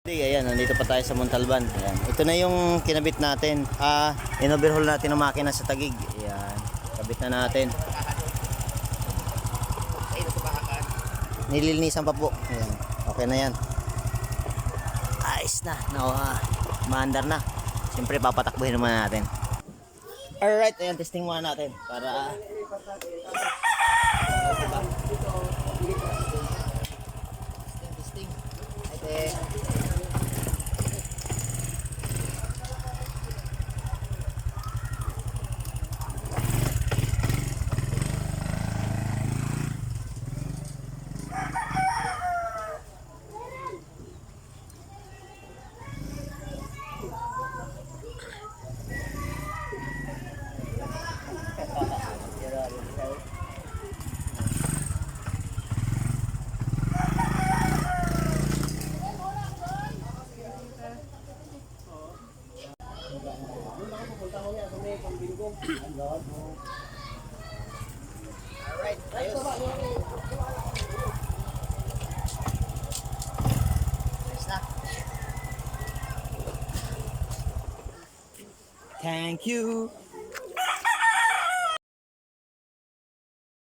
Ayan, nandito pa tayo sa Montalban. Ayan. Ito na yung kinabit natin. In-overhaul natin ang makina sa Taguig. Ayan. Kabit na natin. Nililinisan pa po. Ayan. Okay na yan. Ayos na. Maandar na. Siyempre papatakbuhin naman natin. Alright, ayan, testing muna natin. Para testing. Ate. Alright, ayos. Ayos na. Thank you.